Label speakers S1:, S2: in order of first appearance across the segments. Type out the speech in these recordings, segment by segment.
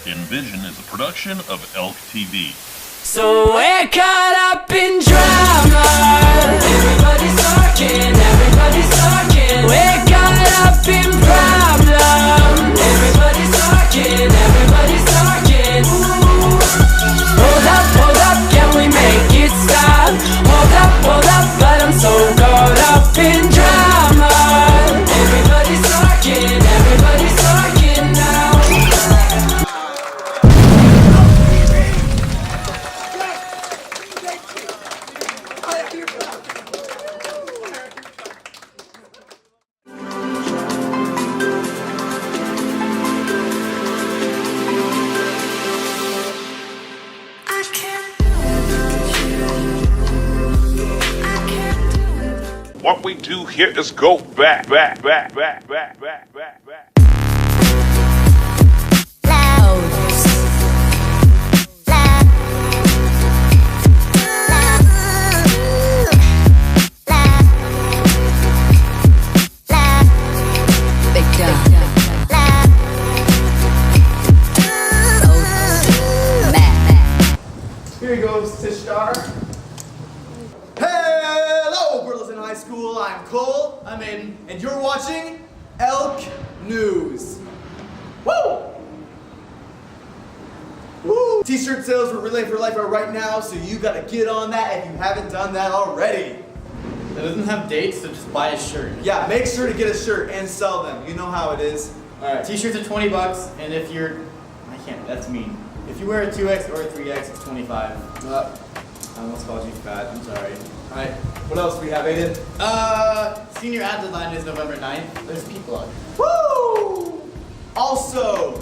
S1: Envision is a production of ElkTV.
S2: So we're caught up in drama. Everybody's talking, everybody's talking. We're caught up in problem. Everybody's talking, everybody's talking. Hold up, can we make it stop? Hold up, but I'm so caught up in drama. Everybody's talking now.
S1: What we do here is go back.
S3: Here he goes to Star. Hello, Burleson High School. I'm Cole. I'm Aidan, and you're watching Elk News. Woo! Woo! T-shirt sales for Relay for Life are right now, so you gotta get on that if you haven't done that already.
S4: It doesn't have dates, so just buy a shirt.
S3: Yeah, make sure to get a shirt and sell them. You know how it is.
S4: All right, T-shirts are $20, and if you're, that's mean. If you wear a 2X or a 3X, it's 25. I almost called you fat. I'm sorry.
S3: All right, what else do we have, Aidan?
S4: Senior ad deadline is November 9th. There's people out.
S3: Woo! Also,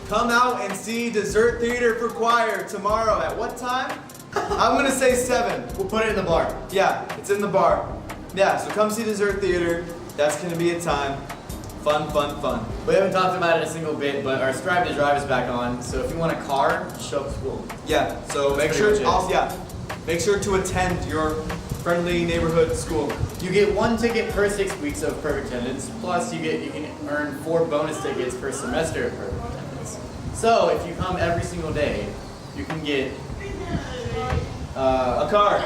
S3: come out and see Dessert Theater for Choir tomorrow at what time? I'm gonna say 7.
S4: We'll put it in the bar.
S3: Yeah, it's in the bar. Yeah, so come see Dessert Theater. That's gonna be a time. Fun.
S4: We haven't talked about it a single bit, but our Strive to Drive is back on. So if you want a car, show up to school.
S3: Yeah, so make sure to attend your friendly neighborhood school.
S4: You get 1 ticket per 6 weeks of perfect attendance. Plus, you can earn 4 bonus tickets per semester of perfect attendance. So if you come every single day, you can get
S3: A car.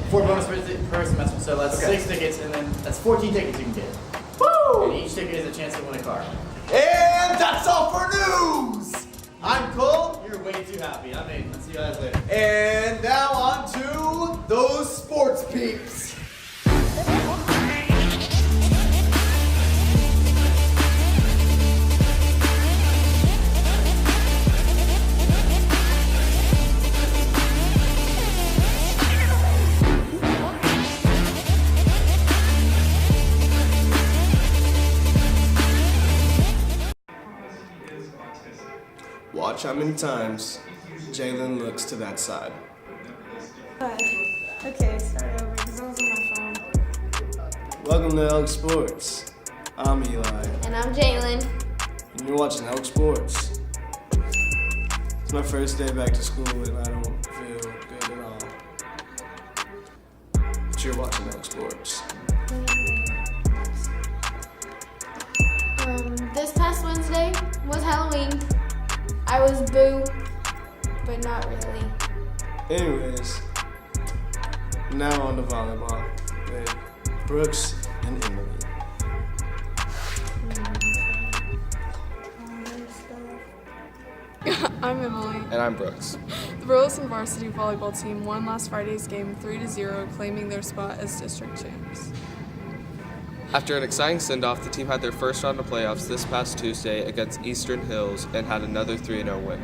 S4: 4 bonus per semester. So that's 6 tickets, and then that's 14 tickets you can get.
S3: Woo!
S4: And each ticket is a chance to win a car.
S3: And that's all for news. I'm Cole.
S4: You're way too happy. I'm Aidan. Let's see you guys later.
S3: And now on to those sports peeps.
S5: Watch how many times Jallen looks to that side.
S6: Okay, start over because I was on my phone.
S5: Welcome to Elk Sports. I'm Eli,
S6: And I'm Jallen.
S5: and you're watching Elk Sports. It's my first day back to school and I don't feel good at all. But you're watching Elk Sports.
S6: This past Wednesday was Halloween. I was boo, but not really.
S5: Anyways, now on to volleyball with Brooks and Emily.
S7: I'm Emily.
S8: And I'm Brooks.
S7: The Burleson varsity volleyball team won last Friday's game 3-0, claiming their spot as district champs.
S8: After an exciting send-off, the team had their first round of playoffs this past Tuesday against Eastern Hills and had another 3-0 win.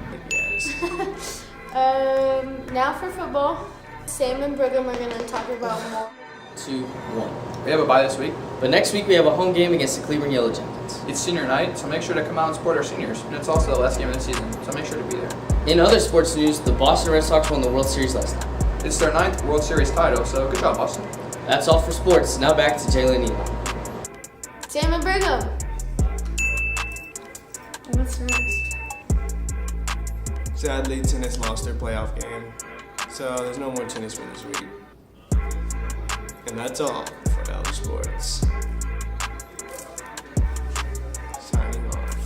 S6: Now for football. Sam and Brigham are going to talk about more.
S9: 2-1.
S10: We have a bye this week.
S9: But next week we have a home game against the Cleveland Yellow Jackets.
S10: It's senior night, so make sure to come out and support our seniors. And it's also the last game of the season, so make sure to be there.
S9: In other sports news, the Boston Red Sox won the World Series last night.
S10: It's their 9th World Series title, so good job, Austen.
S9: That's all for sports. Now back to Jallen and Eli.
S6: Sam and Brigham. What's next?
S5: Sadly, tennis lost their playoff game, so there's no more tennis for this week. And that's all for Elk Sports. Signing off.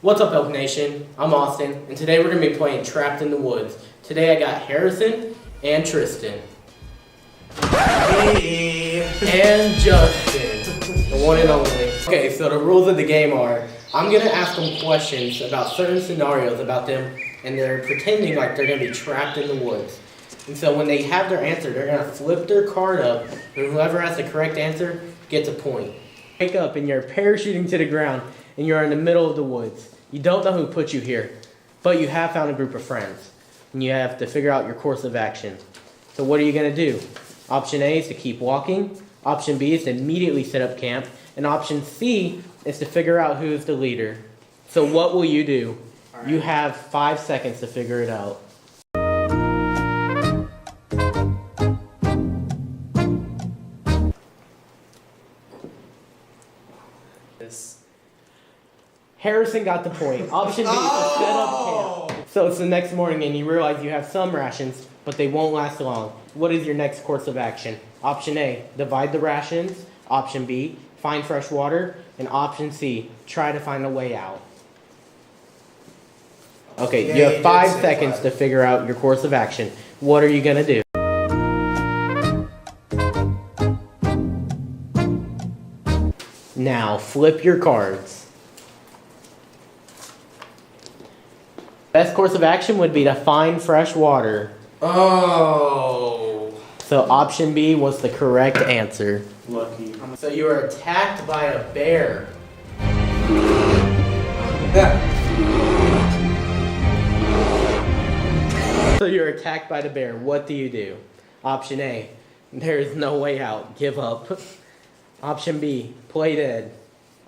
S11: What's up, Elk Nation? I'm Austen, and today we're going to be playing Trapped in the Woods. Today I got Harrison and Tristan.
S3: Hey.
S11: And Justin, the one and only. Okay, so the rules of the game are, I'm going to ask them questions about certain scenarios about them, and they're pretending like they're going to be trapped in the woods. And so when they have their answer, they're going to flip their card up, and whoever has the correct answer gets a point. Wake up and you're parachuting to the ground, and you're in the middle of the woods. You don't know who put you here, but you have found a group of friends, and you have to figure out your course of action. So what are you going to do? Option A is to keep walking, option B is to immediately set up camp, and option C is to figure out who is the leader. So what will you do? Right. You have 5 seconds to figure it out. Harrison got the point. Option B is to set up camp. So it's the next morning and you realize you have some rations, but they won't last long. What is your next course of action? Option A, divide the rations. Option B, find fresh water. And option C, try to find a way out. Okay,
S3: Yeah,
S11: you have
S3: you
S11: 5
S3: did say
S11: seconds
S3: 5.
S11: to figure out your course of action. What are you going to do? Now, flip your cards. Best course of action would be to find fresh water.
S3: Oh.
S11: So option B was the correct answer.
S3: Lucky.
S11: So you were attacked by a bear. So you're attacked by the bear. What do you do? Option A, there is no way out. Give up. Option B, play dead.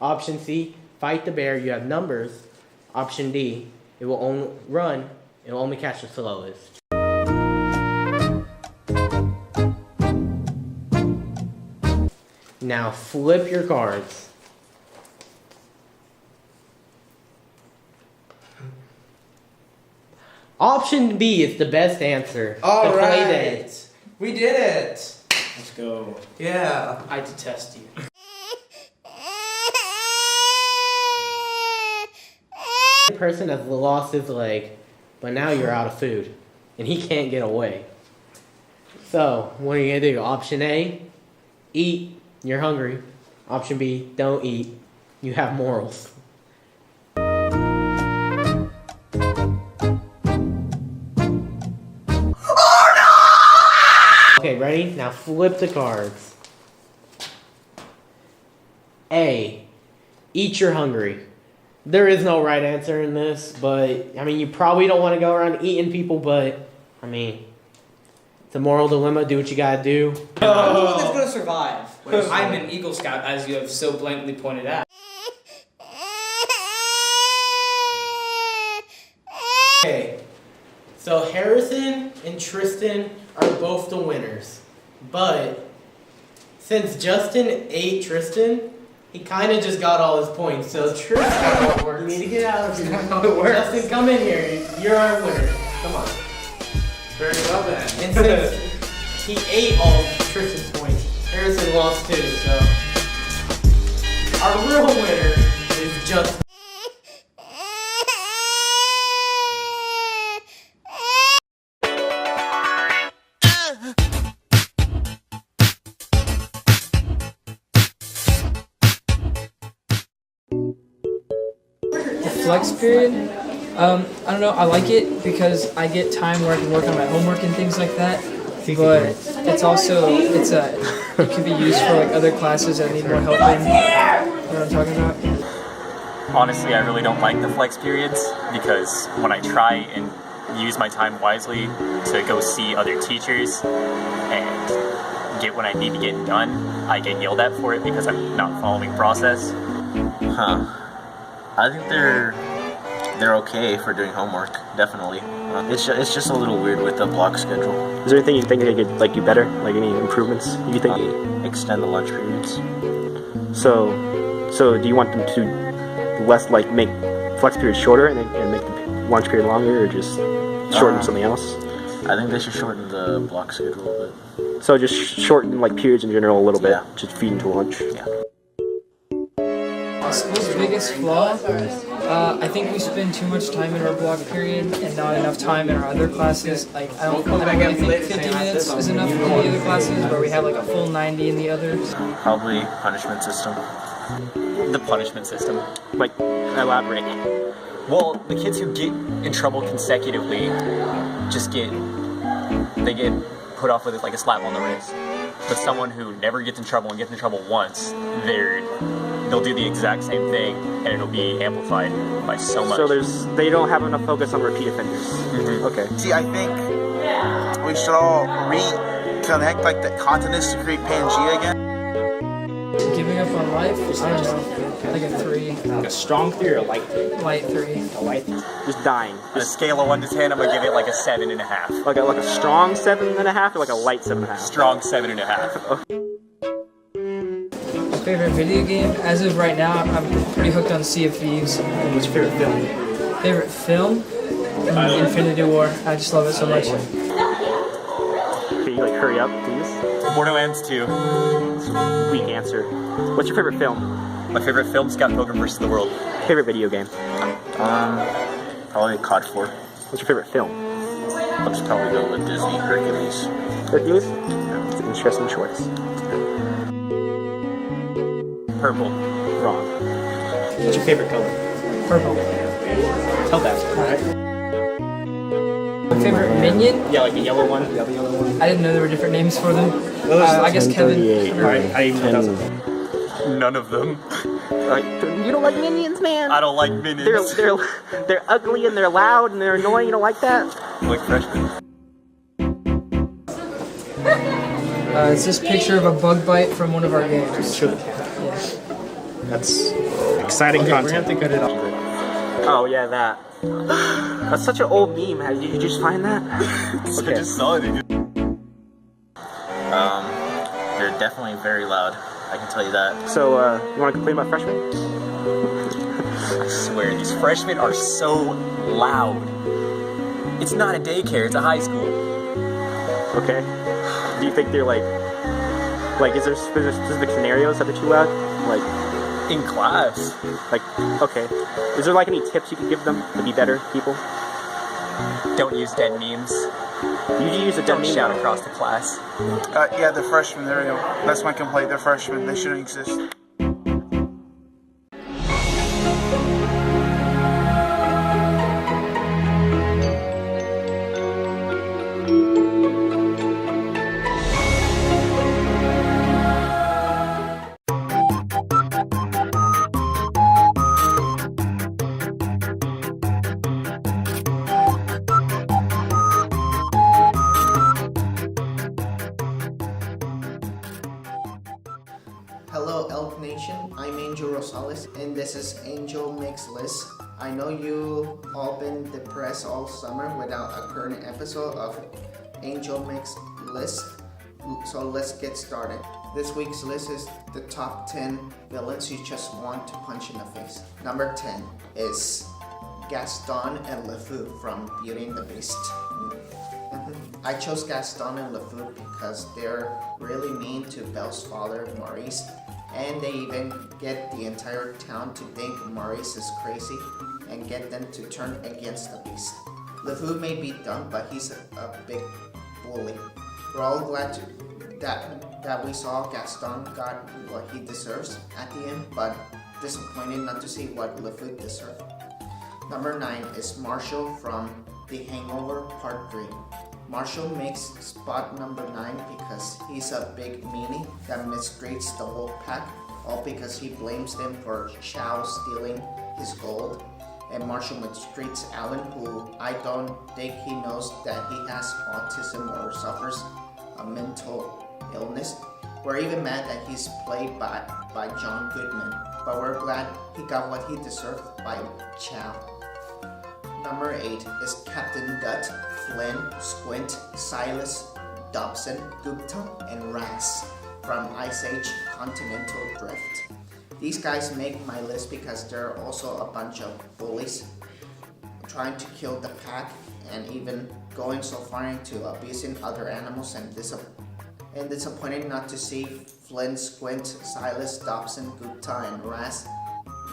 S11: Option C, fight the bear. You have numbers. Option D, it will only run. It will only catch the slowest. Now flip your cards. Option B is the best answer.
S10: All
S11: to play dead.
S10: right. We did it.
S3: Let's go.
S10: Yeah.
S11: I detest you. The person has lost his leg, but now you're out of food, and he can't get away. So, what are you gonna do? Option A, eat, you're hungry. Option B, don't eat, you have morals. Okay, ready? Now flip the cards. A, eat you're hungry. There is no right answer in this, but, I mean, you probably don't want to go around eating people, but, I mean, it's a moral dilemma. Do what you gotta do.
S12: I'm the one that's gonna survive. I'm an Eagle Scout, as you have so blatantly pointed out.
S11: Okay, so Harrison and Tristan are both the winners, but since Justin ate Tristan, he kind of just got all his points. So Tristan, you need to get out of here. Justin, come in here. You're our winner. Come on.
S10: Very well then.
S11: And since he ate all of Tristan's points, Harrison lost too. So our real winner is Justin.
S13: Flex period, I don't know, I like it because I get time where I can work on my homework and things like that, but it's also, it can be used for like other classes that need more help in. You know what I'm talking about?
S14: Honestly, I really don't like the flex periods because when I try and use my time wisely to go see other teachers and get what I need to get done, I get yelled at for it because I'm not following process.
S15: Huh. I think they're okay for doing homework, definitely. It's just a little weird with the block schedule.
S16: Is there anything you think they could do better? Like any improvements you think?
S15: Extend the lunch periods.
S16: So do you want them to less make flex periods shorter and make the lunch period longer, or just shorten something else?
S15: I think they should shorten the block schedule a bit.
S16: So just shorten periods in general a little bit, just feed into lunch.
S15: Yeah.
S13: School's biggest flaw I think we spend too much time in our block period and not enough time in our other classes. Like I don't really think 50 minutes is enough in the other classes where we have like a full 90 in the others.
S15: Probably punishment system.
S14: The punishment system.
S16: Like, elaborate.
S14: Well, the kids who get in trouble consecutively just get put off with like a slap on the wrist. But someone who never gets in trouble and gets in trouble once, they'll do the exact same thing and it'll be amplified by so much.
S16: So they don't have enough focus on repeat offenders. Okay.
S17: See, I think we should all reconnect like the continents to create Pangea again.
S13: Giving up on life? I don't know. Like a 3.
S16: Like a strong 3 or a light 3?
S13: Light 3.
S16: A light 3. Just dying.
S14: On a scale of 1 to 10, I'm gonna give it like a 7.5.
S16: Like a strong 7.5 or like a light 7.5?
S14: Strong 7.5.
S13: Favorite video game? As of right now, I'm pretty hooked on Sea of Thieves.
S16: What's your favorite film?
S13: Favorite film? Infinity War. I just love it so much.
S16: Can you like hurry up, please?
S14: Borderlands 2.
S16: Weak answer. What's your favorite film?
S14: My favorite film, Scott Pilgrim vs. the World.
S16: Favorite video game?
S15: Probably COD 4.
S16: What's your favorite film?
S15: I'll just probably go with Disney, Hercules.
S16: Hercules? It's an interesting choice.
S14: Purple.
S16: Wrong. What's your favorite color?
S13: Purple.
S16: Tell that. Alright.
S13: My favorite minion?
S16: Yeah, like the yellow one.
S13: I didn't know there were different names for them. I guess Kevin.
S16: Alright, I didn't even know
S14: None of them.
S16: You don't like minions, man?
S14: I don't like minions.
S16: They're ugly and they're loud and they're annoying. You don't like that?
S14: I like freshmen.
S13: It's this picture of a bug bite from one of our games.
S16: Sure.
S13: Yeah.
S16: That's exciting content. We're gonna have to cut it off. Oh yeah, that. That's such an old meme. Did you just find that?
S14: Okay. I just saw it.
S15: They're definitely very loud. I can tell you that.
S16: So, you want to complain about freshmen?
S14: I swear, these freshmen are so loud. It's not a daycare, it's a high school.
S16: Okay. Do you think they're like is there specific scenarios that they're too loud? Like,
S14: in class.
S16: Like, okay. Is there like any tips you could give them to be better people?
S14: Don't use dead memes.
S16: You use a dead meme.
S14: Shout across the class.
S17: Yeah, they're freshmen. There we go. That's my complaint. They're freshmen. They shouldn't exist.
S11: Hello Elk Nation, I'm Angel Rosales and this is Angel Mix List. I know you all been depressed all summer without a current episode of Angel Mix List, so let's get started. This week's list is the top 10 villains you just want to punch in the face. Number 10 is Gaston and LeFou from Beauty and the Beast. I chose Gaston and LeFou because they're really mean to Belle's father, Maurice, and they even get the entire town to think Maurice is crazy and get them to turn against the Beast. LeFou may be dumb, but he's a big bully. We're all glad that we saw Gaston got what he deserves at the end, but disappointed not to see what LeFou deserved. Number 9 is Marshall from The Hangover Part 3. Marshall makes spot number 9 because he's a big meanie that mistreats the whole pack, all because he blames them for Chow stealing his gold. And Marshall mistreats Alan, who I don't think he knows that he has autism or suffers a mental illness. We're even mad that he's played by John Goodman, but we're glad he got what he deserved by Chow. Number 8 is Captain Gut, Flynn, Squint, Silas, Dobson, Gupta, and Ras from Ice Age Continental Drift. These guys make my list because they're also a bunch of bullies trying to kill the pack and even going so far into abusing other animals, and disappointed not to see Flynn, Squint, Silas, Dobson, Gupta, and Ras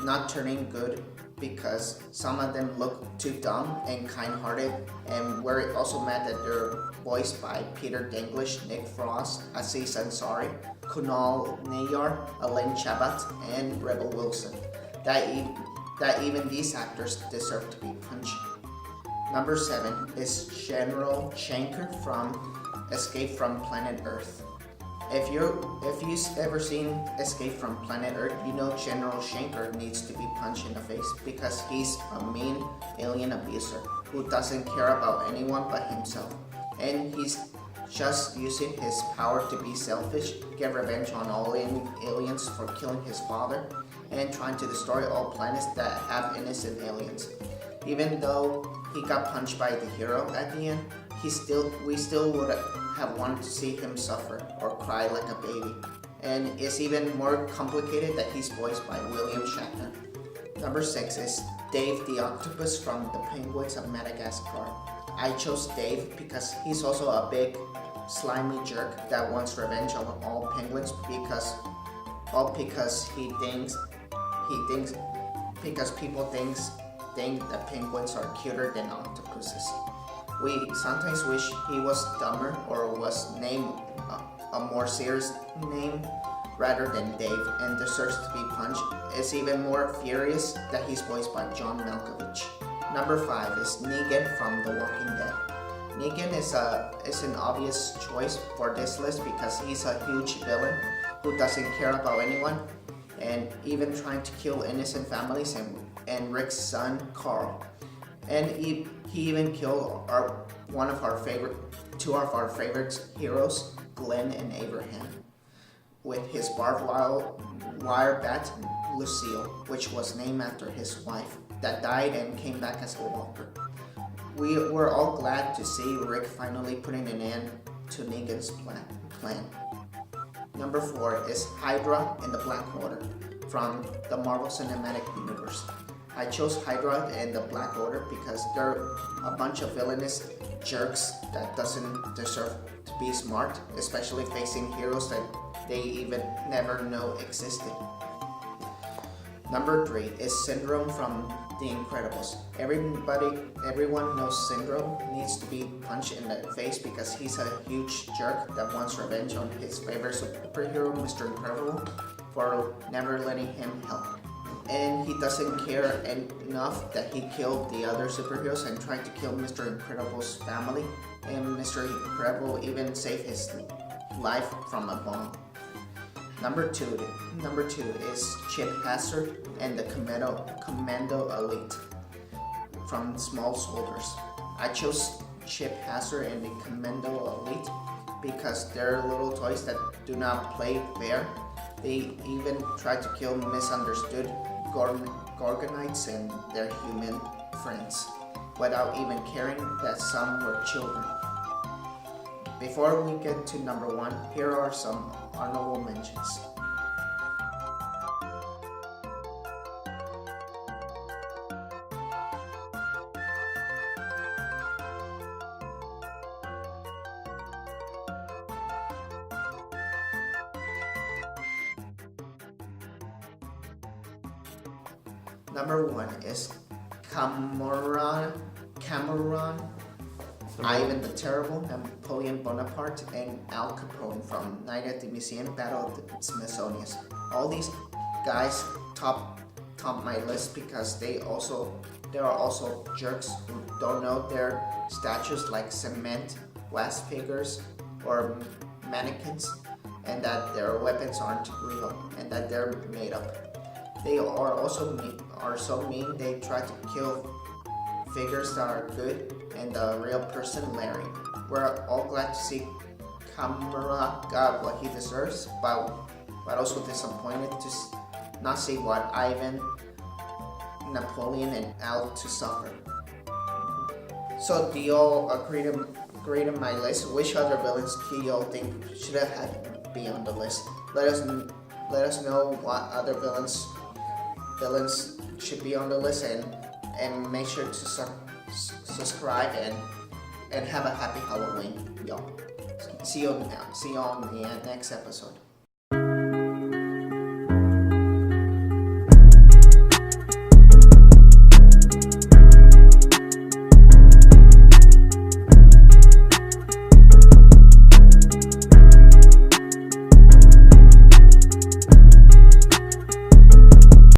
S11: not turning good
S18: because some of them look too dumb and kind-hearted, and we're also mad that they're voiced by Peter Dinklage, Nick Frost, Aziz Ansari, Kunal Nayar, Elaine Chabat, and Rebel Wilson. That even these actors deserve to be punched. Number 7 is General Shanker from Escape from Planet Earth. If you've ever seen Escape from Planet Earth, you know General Shanker needs to be punched in the face because he's a mean alien abuser who doesn't care about anyone but himself. And he's just using his power to be selfish, get revenge on all aliens for killing his father, and trying to destroy all planets that have innocent aliens. Even though he got punched by the hero at the end, we still would have wanted to see him suffer or cry like a baby. And it's even more complicated that he's voiced by William Shatner. Number 6 is Dave the Octopus from The Penguins of Madagascar. I chose Dave because he's also a big slimy jerk that wants revenge on all penguins because people think that penguins are cuter than octopuses. We sometimes wish he was dumber or was named a more serious name rather than Dave and deserves to be punched. It's even more furious that he's voiced by John Malkovich. Number 5 is Negan from The Walking Dead. Negan is an obvious choice for this list because he's a huge villain who doesn't care about anyone and even trying to kill innocent families and Rick's son Carl. And he even killed two of our favorite heroes, Glenn and Abraham, with his barbed wire bat Lucille, which was named after his wife, that died and came back as a walker. We were all glad to see Rick finally putting an end to Negan's plan. Number 4 is Hydra and the Black Order from the Marvel Cinematic Universe. I chose Hydra and the Black Order because they're a bunch of villainous jerks that doesn't deserve to be smart, especially facing heroes that they even never know existed. Number 3 is Syndrome from The Incredibles. Everyone knows Syndrome needs to be punched in the face because he's a huge jerk that wants revenge on his favorite superhero, Mr. Incredible, for never letting him help. And he doesn't care enough that he killed the other superheroes and tried to kill Mr. Incredible's family. And Mr. Incredible even saved his life from a bomb. Number 2 is Chip Hazard and the Commando Elite from Small Soldiers. I chose Chip Hazard and the Commando Elite because they're little toys that do not play fair. They even try to kill misunderstood Gorgonites and their human friends without even caring that some were children. Before we get to number 1, here are some honorable mentions. Number 1 is Cameron, Ivan the Terrible, Napoleon Bonaparte, and Al Capone from Night at the Museum, Battle of the Smithsonian. All these guys top my list because there are also jerks who don't know their statues like cement, glass figures, or mannequins, and that their weapons aren't real and that they're made up. They are so mean they try to kill figures that are good and the real person Larry. We're all glad to see Kamara got what he deserves, but also disappointed to not see what Ivan, Napoleon, and Al to suffer. So do y'all agree to my list? Which other villains do y'all think should have had be on the list? Let us know what other villains should be on the list, and make sure to subscribe and have a happy Halloween, y'all. See you on the next episode.